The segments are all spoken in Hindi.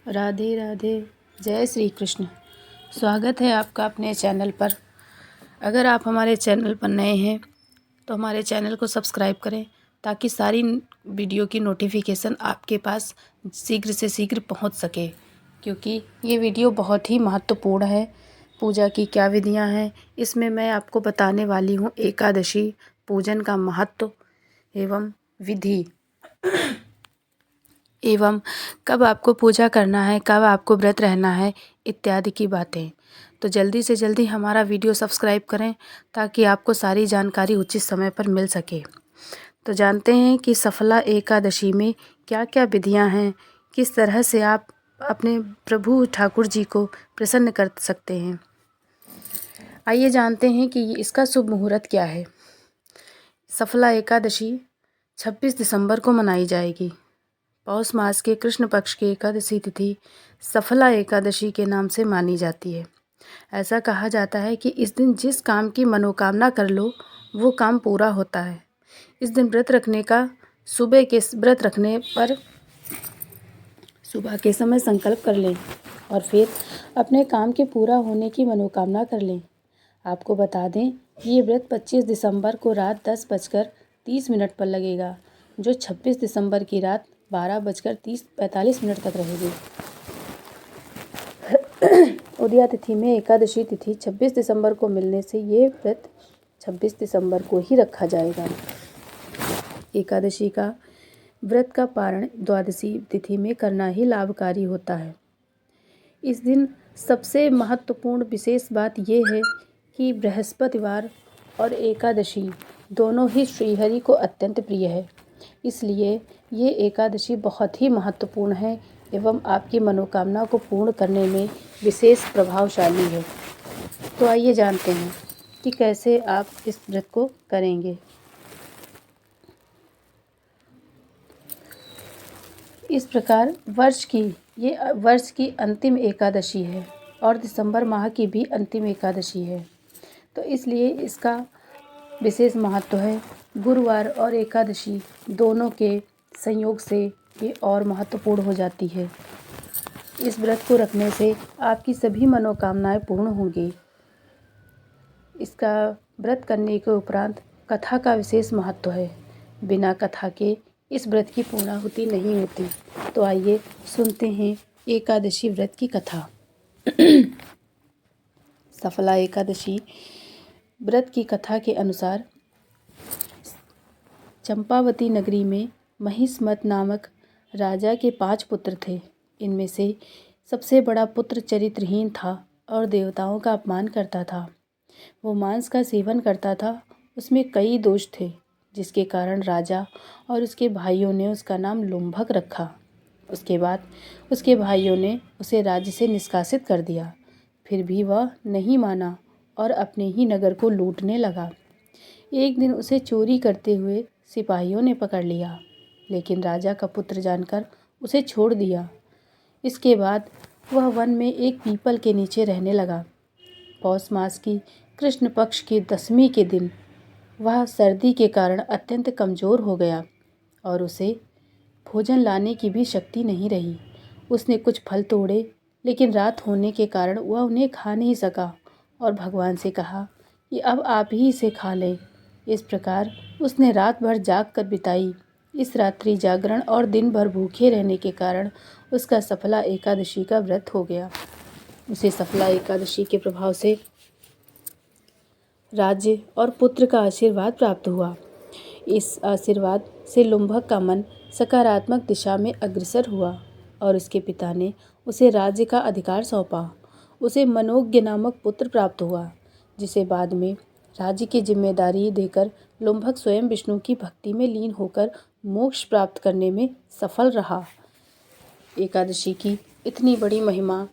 राधे राधे। जय श्री कृष्ण। स्वागत है आपका अपने चैनल पर। अगर आप हमारे चैनल पर नए हैं तो हमारे चैनल को सब्सक्राइब करें ताकि सारी वीडियो की नोटिफिकेशन आपके पास शीघ्र से शीघ्र पहुंच सके, क्योंकि ये वीडियो बहुत ही महत्वपूर्ण है। पूजा की क्या विधियां हैं, इसमें मैं आपको बताने वाली हूं एकादशी पूजन का महत्व एवं विधि एवं कब आपको पूजा करना है, कब आपको व्रत रहना है, इत्यादि की बातें। तो जल्दी से जल्दी हमारा वीडियो सब्सक्राइब करें ताकि आपको सारी जानकारी उचित समय पर मिल सके। तो जानते हैं कि सफला एकादशी में क्या क्या विधियां हैं, किस तरह से आप अपने प्रभु ठाकुर जी को प्रसन्न कर सकते हैं। आइए जानते हैं कि इसका शुभ मुहूर्त क्या है। सफला एकादशी 26 दिसंबर को मनाई जाएगी। पौष मास के कृष्ण पक्ष की एकादशी तिथि सफला एकादशी के नाम से मानी जाती है। ऐसा कहा जाता है कि इस दिन जिस काम की मनोकामना कर लो वो काम पूरा होता है। इस दिन व्रत रखने का व्रत रखने पर सुबह के समय संकल्प कर लें और फिर अपने काम के पूरा होने की मनोकामना कर लें। आपको बता दें कि ये व्रत 25 दिसंबर को रात 10:30 पर लगेगा, जो 26 दिसंबर की रात 12:45 तक रहेगी। उदया तिथि में एकादशी तिथि 26 दिसंबर को मिलने से ये व्रत 26 दिसंबर को ही रखा जाएगा। एकादशी का व्रत का पारण द्वादशी तिथि में करना ही लाभकारी होता है। इस दिन सबसे महत्वपूर्ण विशेष बात ये है कि बृहस्पतिवार और एकादशी दोनों ही श्रीहरि को अत्यंत प्रिय है, इसलिए ये एकादशी बहुत ही महत्वपूर्ण है एवं आपकी मनोकामना को पूर्ण करने में विशेष प्रभावशाली है। तो आइए जानते हैं कि कैसे आप इस व्रत को करेंगे। इस प्रकार ये वर्ष की अंतिम एकादशी है और दिसंबर माह की भी अंतिम एकादशी है, तो इसलिए इसका विशेष महत्व है। गुरुवार और एकादशी दोनों के संयोग से ये और महत्वपूर्ण हो जाती है। इस व्रत को रखने से आपकी सभी मनोकामनाएं पूर्ण होंगी। इसका व्रत करने के उपरांत कथा का विशेष महत्व है। बिना कथा के इस व्रत की पूर्णाहुति नहीं होती। तो आइए सुनते हैं एकादशी व्रत की कथा। सफला एकादशी व्रत की कथा के अनुसार चंपावती नगरी में महिष्मत नामक राजा के 5 पुत्र थे। इनमें से सबसे बड़ा पुत्र चरित्रहीन था और देवताओं का अपमान करता था। वो मांस का सेवन करता था। उसमें कई दोष थे, जिसके कारण राजा और उसके भाइयों ने उसका नाम लुम्भक रखा। उसके बाद उसके भाइयों ने उसे राज्य से निष्कासित कर दिया। फिर भी वह नहीं माना और अपने ही नगर को लूटने लगा। एक दिन उसे चोरी करते हुए सिपाहियों ने पकड़ लिया, लेकिन राजा का पुत्र जानकर उसे छोड़ दिया। इसके बाद वह वन में एक पीपल के नीचे रहने लगा। पौष मास की कृष्ण पक्ष की 10वीं के दिन वह सर्दी के कारण अत्यंत कमज़ोर हो गया और उसे भोजन लाने की भी शक्ति नहीं रही। उसने कुछ फल तोड़े, लेकिन रात होने के कारण वह उन्हें खा नहीं सका और भगवान से कहा कि अब आप ही इसे खा लें। इस प्रकार उसने रात भर जाग कर बिताई। इस रात्रि जागरण और दिन भर भूखे रहने के कारण उसका सफला एकादशी का व्रत हो गया। उसे सफला एकादशी के प्रभाव से राज्य और पुत्र का आशीर्वाद प्राप्त हुआ। इस आशीर्वाद से लुम्भक का मन सकारात्मक दिशा में अग्रसर हुआ और उसके पिता ने उसे राज्य का अधिकार सौंपा। उसे मनोज्ञ नामक पुत्र प्राप्त हुआ, जिसे बाद में राज्य की जिम्मेदारी देकर लुम्भक स्वयं विष्णु की भक्ति में लीन होकर मोक्ष प्राप्त करने में सफल रहा। एकादशी की इतनी बड़ी महिमा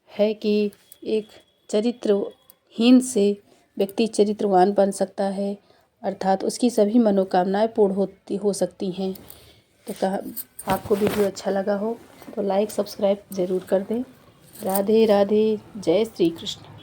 है कि एक चरित्रहीन से व्यक्ति चरित्रवान बन सकता है, अर्थात उसकी सभी मनोकामनाएं पूर्ण हो सकती हैं। तो आपको वीडियो अच्छा लगा हो तो लाइक सब्सक्राइब ज़रूर कर दें। राधे राधे। जय श्री कृष्ण।